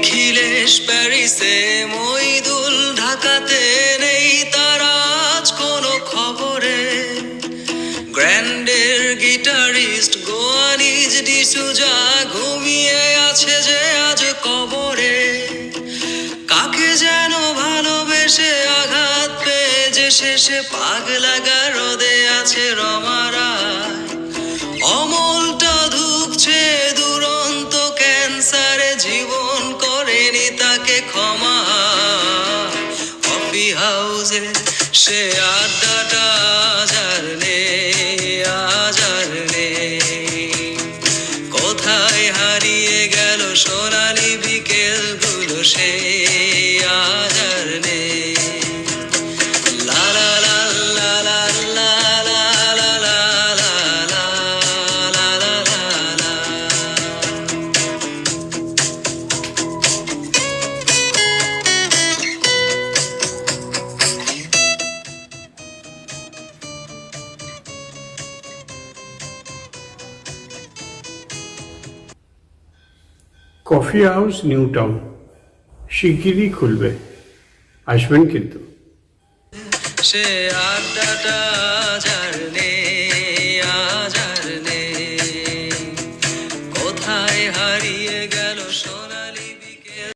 নিখিলেশ প্যারিসে, মইদুল ঢাকাতে, নেই তার আজ কোনো খবরে। গ্র্যান্ডের গিটারিস্ট গোয়ানিজ ডিসুজা ঘুমিয়ে আছে যে আজ কবরে। কাকে যেন ভালোবেসে আঘাত পেয়ে যে শেষে পাগলা গারদে আছে রমারা। অমলটা ধুকছে দুরন্ত ক্যান্সারে, জীবন করেনি তাকে ক্ষমা। কফি হাউসে সে আড্ডাটা আজ আর নেই, আজ আর নেই। কোথায় হারিয়ে গেল সোনালি বিকেলগুলো, সে আজ আর নেই। লা লা লা লা লা লা লা লা লা লা লা লা লা। কফি হাউস নিউ টাউন শিগগিরই খুলবে, আসবেন কিন্তু। সে আড্ডাটা আজ আর